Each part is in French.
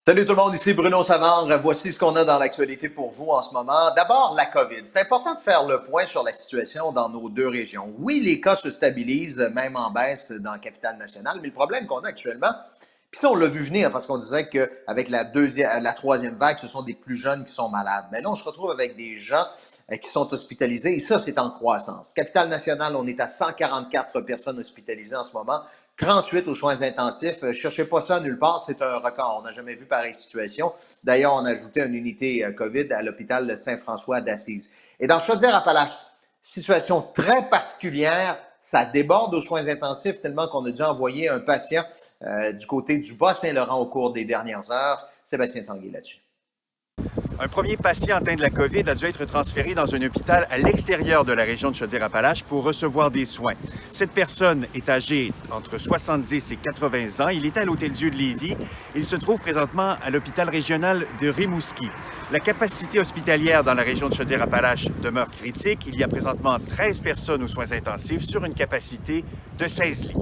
Salut tout le monde, ici Bruno Savard. Voici ce qu'on a dans l'actualité pour vous en ce moment. D'abord, la COVID. C'est important de faire le point sur la situation dans nos deux régions. Oui, les cas se stabilisent, même en baisse dans la capitale nationale, mais le problème qu'on a actuellement, puis ça, on l'a vu venir parce qu'on disait qu'avec la troisième vague, ce sont des plus jeunes qui sont malades. Mais là, on se retrouve avec des gens qui sont hospitalisés et ça, c'est en croissance. Capitale nationale, on est à 144 personnes hospitalisées en ce moment, 38 aux soins intensifs. Cherchez pas ça nulle part, c'est un record. On n'a jamais vu pareille situation. D'ailleurs, on a ajouté une unité COVID à l'hôpital de Saint-François d'Assise. Et dans Chaudière-Appalaches, situation très particulière. Ça déborde aux soins intensifs tellement qu'on a dû envoyer un patient du côté du Bas-Saint-Laurent au cours des dernières heures. Sébastien Tanguay là-dessus. Un premier patient atteint de la COVID a dû être transféré dans un hôpital à l'extérieur de la région de Chaudière-Appalaches pour recevoir des soins. Cette personne est âgée entre 70 et 80 ans. Il est à l'Hôtel-Dieu de Lévis. Il se trouve présentement à l'hôpital régional de Rimouski. La capacité hospitalière dans la région de Chaudière-Appalaches demeure critique. Il y a présentement 13 personnes aux soins intensifs sur une capacité de 16 lits.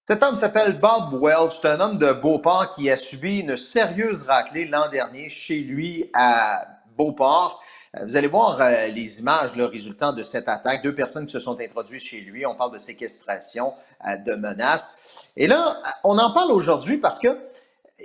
Cet homme s'appelle Bob Welch. C'est un homme de Beauport qui a subi une sérieuse raclée l'an dernier chez lui à Beauport. Vous allez voir les images résultant de cette attaque. 2 personnes qui se sont introduites chez lui. On parle de séquestration, de menaces. Et là, on en parle aujourd'hui parce que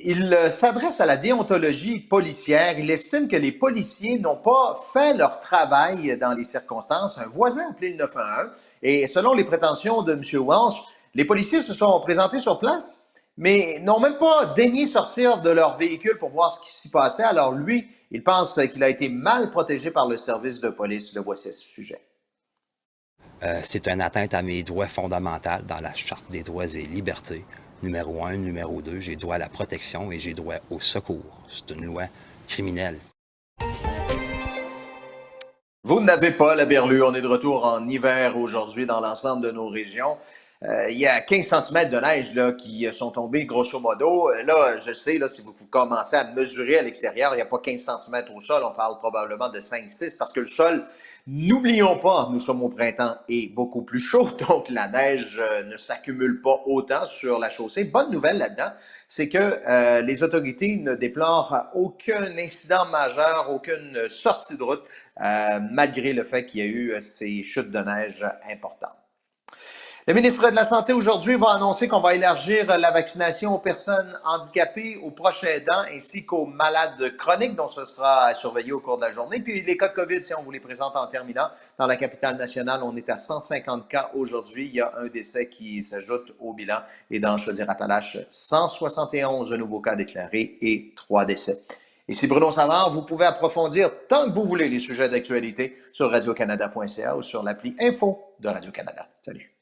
il s'adresse à la déontologie policière. Il estime que les policiers n'ont pas fait leur travail dans les circonstances. Un voisin a appelé le 911 et selon les prétentions de M. Welch, les policiers se sont présentés sur place, mais n'ont même pas daigné sortir de leur véhicule pour voir ce qui s'y passait. Alors lui, il pense qu'il a été mal protégé par le service de police. Le voici à ce sujet. C'est une atteinte à mes droits fondamentaux dans la Charte des droits et libertés. Numéro 1, numéro 2, j'ai droit à la protection et j'ai droit au secours. C'est une loi criminelle. Vous n'avez pas la berlue. On est de retour en hiver aujourd'hui dans l'ensemble de nos régions. Il y a 15 cm de neige qui sont tombés grosso modo. Là, je sais, si vous commencez à mesurer à l'extérieur, il n'y a pas 15 cm au sol, on parle probablement de 5-6 parce que le sol, n'oublions pas, nous sommes au printemps et beaucoup plus chaud, donc la neige ne s'accumule pas autant sur la chaussée. Bonne nouvelle là-dedans, c'est que les autorités ne déplorent aucun incident majeur, aucune sortie de route, malgré le fait qu'il y a eu ces chutes de neige importantes. Le ministre de la Santé aujourd'hui va annoncer qu'on va élargir la vaccination aux personnes handicapées, aux proches aidants ainsi qu'aux malades chroniques, dont ce sera surveillé au cours de la journée. Puis les cas de COVID, si on vous les présente en terminant, dans la capitale nationale, on est à 150 cas aujourd'hui. Il y a un décès qui s'ajoute au bilan. Et dans Chaudière-Appalaches, 171 nouveaux cas déclarés et 3 décès. Ici Bruno Savard, vous pouvez approfondir tant que vous voulez les sujets d'actualité sur radiocanada.ca ou sur l'appli Info de Radio-Canada. Salut.